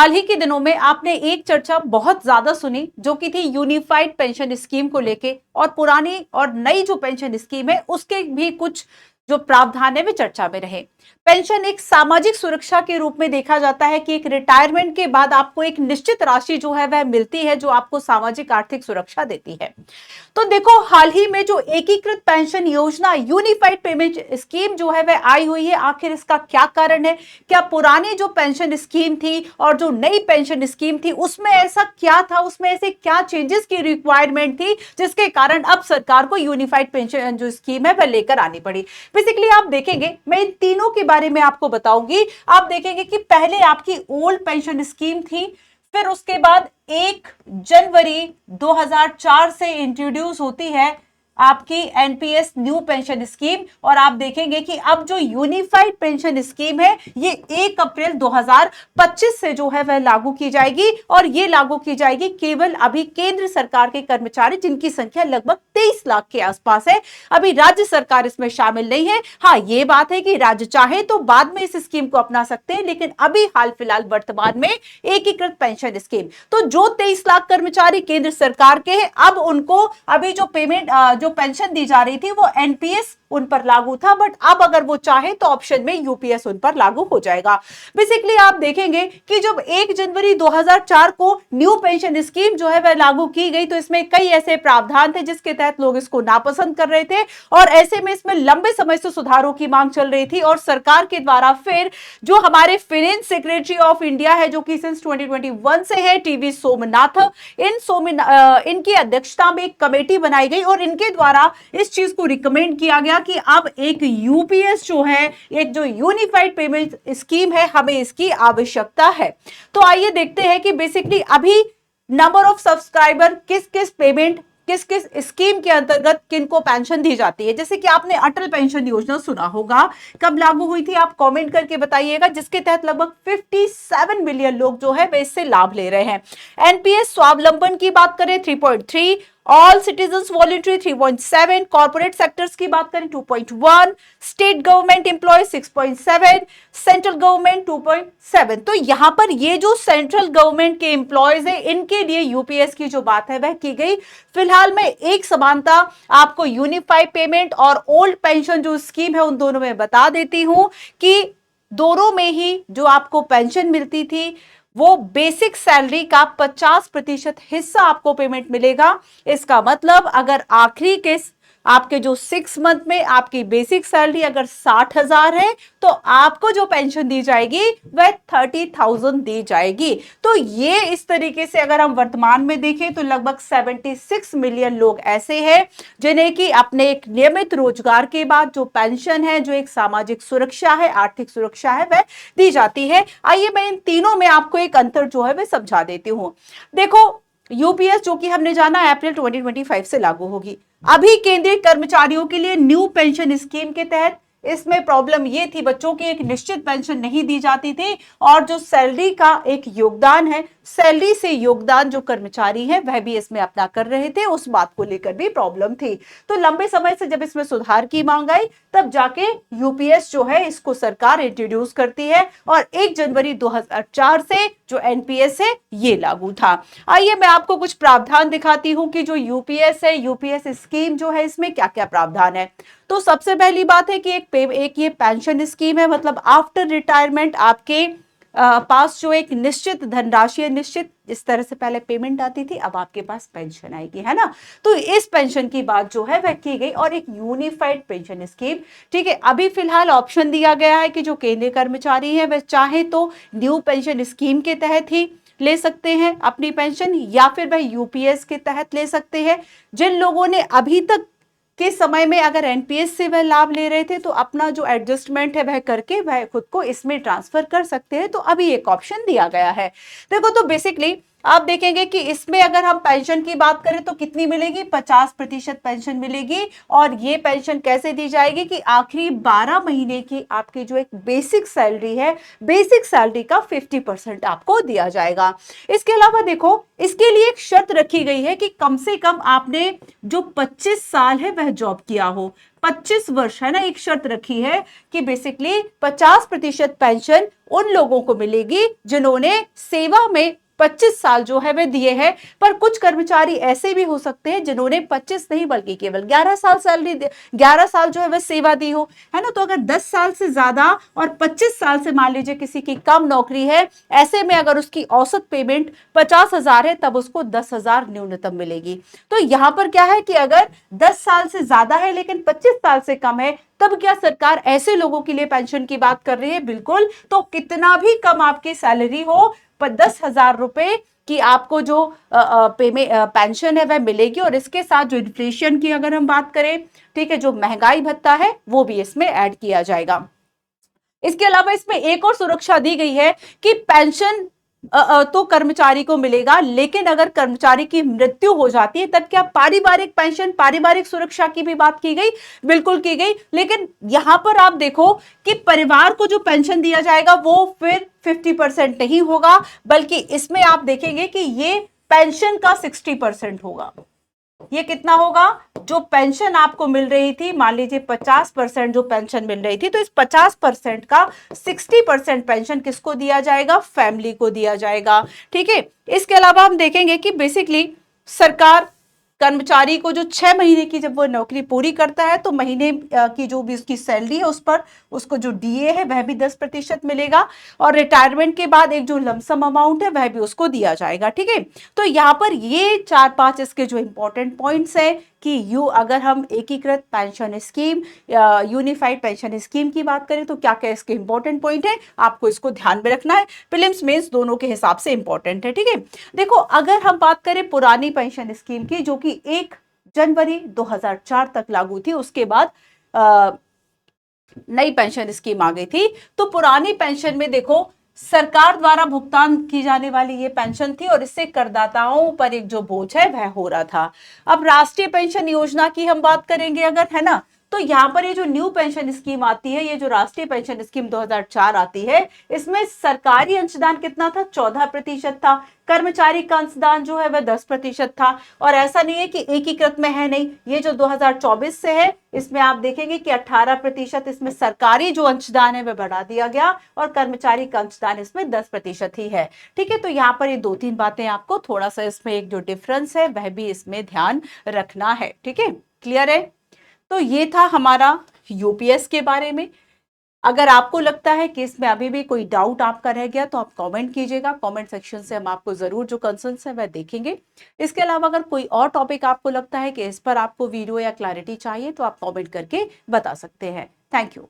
हाल ही के दिनों में आपने एक चर्चा बहुत ज्यादा सुनी जो कि थी यूनिफाइड पेंशन स्कीम को लेके, और पुरानी और नई जो पेंशन स्कीम है उसके भी कुछ जो प्रावधान है वे चर्चा में रहे। पेंशन एक सामाजिक सुरक्षा के रूप में देखा जाता है कि एक रिटायरमेंट के बाद आपको एक निश्चित राशि जो है वह मिलती है जो आपको सामाजिक आर्थिक सुरक्षा देती है। तो देखो, हाल ही में जो एकीकृत पेंशन योजना यूनिफाइड पेमेंट स्कीम जो है वह आई हुई है, आखिर इसका क्या कारण है? क्या पुरानी जो पेंशन स्कीम थी और जो नई पेंशन स्कीम थी उसमें ऐसा क्या था, उसमें ऐसे क्या चेंजेस की रिक्वायरमेंट थी जिसके कारण अब सरकार को यूनिफाइड पेंशन जो स्कीम है वह लेकर आनी पड़ी? बेसिकली आप देखेंगे, मैं इन तीनों के बारे में आपको बताऊंगी। आप देखेंगे कि पहले आपकी ओल्ड पेंशन स्कीम थी, फिर उसके बाद 1 जनवरी 2004 से इंट्रोड्यूस होती है आपकी एनपीएस न्यू पेंशन स्कीम, और आप देखेंगे कि अब जो यूनिफाइड पेंशन स्कीम है ये 1 अप्रैल 2025 से जो है वह लागू की जाएगी, और ये लागू की जाएगी केवल अभी केंद्र सरकार के कर्मचारी जिनकी संख्या लगभग 23 लाख के आसपास है। अभी राज्य सरकार इसमें शामिल नहीं है। हाँ, ये बात है कि राज्य चाहे तो बाद में इस स्कीम को अपना सकते हैं, लेकिन अभी हाल फिलहाल वर्तमान में एकीकृत पेंशन स्कीम, तो जो 23 लाख कर्मचारी केंद्र सरकार के हैं अब उनको अभी जो पेमेंट जो पेंशन दी जा रही थी वो एनपीएस उन पर लागू था, बट अब अगर वो चाहे तो ऑप्शन में यूपीएस उन पर लागू हो जाएगा। बेसिकली आप देखेंगे कि जब 1 जनवरी 2004 को न्यू पेंशन स्कीम जो है वह लागू की गई तो इसमें कई ऐसे प्रावधान थे जिसके तहत लोग इसको नापसंद कर रहे थे, और ऐसे में इसमें लंबे समय से सुधारों की मांग चल रही थी, और सरकार के द्वारा फिर जो हमारे फाइनेंस सेक्रेटरी ऑफ इंडिया है जो कि सिंस 2021 से है, टीवी सोमनाथ, इनकी अध्यक्षता में एक कमेटी बनाई गई और इनके द्वारा इस चीज को रिकमेंड किया गया कि अब एक यूपीएस जो है, एक जो यूनिफाइड पेमेंट स्कीम है, हमें इसकी आवश्यकता है। तो आइए देखते हैं कि बेसिकली अभी नंबर ऑफ सब्सक्राइबर किस किस पेमेंट किस किस स्कीम के अंतर्गत किनको पेंशन दी जाती है। जैसे कि आपने अटल पेंशन योजना सुना होगा, कब लागू हुई थी आप कमेंट करके बताइएगा, जिसके तहत लगभग 57 मिलियन लोग जो है वे इससे लाभ ले रहे हैं। एनपीएस स्वावलंबन की बात करें 3.3, all citizen voluntary 3.7, corporate sectors की बात करें 2.1, state government employ 6.7, central government 2.7। तो यहां पर ये जो सेंट्रल गवर्नमेंट के एम्प्लॉयज है इनके लिए यूपीएस की जो बात है वह की गई। फिलहाल में एक समानता आपको यूनिफाइड पेमेंट और ओल्ड पेंशन जो स्कीम है उन दोनों में बता देती हूं कि दोनों में ही जो आपको पेंशन मिलती थी वो बेसिक सैलरी का 50% हिस्सा आपको पेमेंट मिलेगा। इसका मतलब अगर आखिरी के आपके जो 6 मंथ में आपकी बेसिक सैलरी अगर 60,000 है तो आपको जो पेंशन दी जाएगी वह 30,000 दी जाएगी। तो ये इस तरीके से अगर हम वर्तमान में देखें तो लगभग 76 मिलियन लोग ऐसे हैं जिन्हें कि अपने एक नियमित रोजगार के बाद जो पेंशन है, जो एक सामाजिक सुरक्षा है, आर्थिक सुरक्षा है, वह दी जाती है। आइए मैं इन तीनों में आपको एक अंतर जो है वह समझा देती हूं। देखो, यूपीएस जो कि हमने जाना अप्रैल 2025 से लागू होगी। अभी केंद्रीय कर्मचारियों के लिए न्यू पेंशन स्कीम के तहत इसमें प्रॉब्लम ये थी, बच्चों की एक निश्चित पेंशन नहीं दी जाती थी, और जो सैलरी का एक योगदान है, सैलरी से योगदान जो कर्मचारी है वह भी इसमें अपना कर रहे थे, उस बात को लेकर भी प्रॉब्लम थी। तो लंबे समय से जब इसमें सुधार की मांग आई तब जाके यूपीएस जो है इसको सरकार इंट्रोड्यूस करती है, और 1 जनवरी 2004 से जो एनपीएस है ये लागू था। आइए मैं आपको कुछ प्रावधान दिखाती हूं कि जो यूपीएस है, यूपीएस स्कीम जो है इसमें क्या क्या प्रावधान है। तो सबसे पहली बात है कि एक ये पेंशन स्कीम है, मतलब आफ्टर रिटायरमेंट आपके पास जो एक निश्चित धनराशि है, निश्चित इस तरह से पहले पेमेंट आती थी, अब आपके पास पेंशन आएगी, है ना। तो इस पेंशन की बात जो है वह की गई, और एक यूनिफाइड पेंशन स्कीम, ठीक है। अभी फिलहाल ऑप्शन दिया गया है कि जो केंद्रीय कर्मचारी है वह चाहे तो न्यू पेंशन स्कीम के तहत ही ले सकते हैं अपनी पेंशन, या फिर वह यूपीएस के तहत ले सकते हैं। जिन लोगों ने अभी तक के समय में अगर एनपीएस से वह लाभ ले रहे थे तो अपना जो एडजस्टमेंट है वह करके वह खुद को इसमें ट्रांसफर कर सकते हैं। तो अभी एक ऑप्शन दिया गया है। देखो, तो बेसिकली आप देखेंगे कि इसमें अगर हम पेंशन की बात करें तो कितनी मिलेगी, 50% पेंशन मिलेगी, और ये पेंशन कैसे दी जाएगी कि आखिरी 12 महीने की आपकी जो एक बेसिक सैलरी है, बेसिक सैलरी का 50% आपको दिया जाएगा। इसके अलावा देखो, इसके लिए एक शर्त रखी गई है कि कम से कम आपने जो 25 साल है वह जॉब किया हो। 25 वर्ष, है ना, एक शर्त रखी है कि बेसिकली 50% पेंशन उन लोगों को मिलेगी जिन्होंने सेवा में 25 साल जो है वे दिए हैं। पर कुछ कर्मचारी ऐसे भी हो सकते हैं जिन्होंने 25 नहीं बल्कि केवल 11 साल सैलरी 11 साल जो है वह सेवा दी हो, है ना। तो अगर 10 साल से ज्यादा और 25 साल से मान लीजिए किसी की कम नौकरी है, ऐसे में अगर उसकी औसत पेमेंट 50,000 है तब उसको 10,000 न्यूनतम मिलेगी। तो यहां पर क्या है कि अगर 10 साल से ज्यादा है लेकिन 25 साल से कम है, तब क्या सरकार ऐसे लोगों के लिए पेंशन की बात कर रही है? बिल्कुल। तो कितना भी कम आपकी सैलरी हो, पर 10,000 रुपए की आपको जो पेंशन है वह मिलेगी। और इसके साथ जो इन्फ्लेशन की अगर हम बात करें, ठीक है, जो महंगाई भत्ता है वो भी इसमें ऐड किया जाएगा। इसके अलावा इसमें एक और सुरक्षा दी गई है कि पेंशन तो कर्मचारी को मिलेगा, लेकिन अगर कर्मचारी की मृत्यु हो जाती है तब क्या पारिवारिक पेंशन, पारिवारिक सुरक्षा की भी बात की गई? बिल्कुल की गई। लेकिन यहां पर आप देखो कि परिवार को जो पेंशन दिया जाएगा वो फिर 50% नहीं होगा, बल्कि इसमें आप देखेंगे कि ये पेंशन का 60% होगा। ये कितना होगा? जो पेंशन आपको मिल रही थी, मान लीजिए 50% जो पेंशन मिल रही थी, तो इस 50% का 60% पेंशन किसको दिया जाएगा? फैमिली को दिया जाएगा। ठीक है। इसके अलावा हम देखेंगे कि बेसिकली सरकार कर्मचारी को जो 6 महीने की जब वो नौकरी पूरी करता है तो महीने की जो भी उसकी सैलरी है उस पर उसको जो डीए है वह भी 10% मिलेगा, और रिटायरमेंट के बाद एक जो लमसम अमाउंट है वह भी उसको दिया जाएगा। ठीक है। तो यहाँ पर ये 4-5 इसके जो इंपॉर्टेंट पॉइंट्स है कि अगर हम एकीकृत pension scheme, unified pension scheme की बात करें तो क्या क्या इसके इंपॉर्टेंट पॉइंट है, आपको इसको ध्यान में रखना है। प्रीलिम्स मेंस दोनों के हिसाब से इंपॉर्टेंट है। ठीक है। देखो, अगर हम बात करें पुरानी पेंशन स्कीम की जो कि 1 जनवरी 2004 तक लागू थी, उसके बाद नई पेंशन स्कीम आ गई थी। तो पुरानी पेंशन में देखो सरकार द्वारा भुगतान की जाने वाली ये पेंशन थी और इससे करदाताओं पर एक जो बोझ है वह हो रहा था। अब राष्ट्रीय पेंशन योजना की हम बात करेंगे अगर, है ना, तो यहाँ पर ये जो न्यू पेंशन स्कीम आती है, ये जो राष्ट्रीय पेंशन स्कीम 2004 आती है, इसमें सरकारी अंशदान कितना था? 14% था। कर्मचारी का अंशदान जो है वह 10% था। और ऐसा नहीं है कि एकीकृत में है, नहीं, ये जो 2024 से है इसमें आप देखेंगे कि 18% इसमें सरकारी जो अंशदान है वह बढ़ा दिया गया और कर्मचारी का अंशदान इसमें 10% ही है। ठीक है। तो यहाँ पर ये 2-3 बातें आपको थोड़ा सा इसमें एक जो डिफरेंस है वह भी इसमें ध्यान रखना है। ठीक है। क्लियर है? तो ये था हमारा यूपीएस के बारे में। अगर आपको लगता है कि इसमें अभी भी कोई डाउट आपका रह गया तो आप कमेंट कीजिएगा, कमेंट सेक्शन से हम आपको जरूर जो कंसर्न्स है वह देखेंगे। इसके अलावा अगर कोई और टॉपिक आपको लगता है कि इस पर आपको वीडियो या क्लैरिटी चाहिए तो आप कमेंट करके बता सकते हैं। Thank you.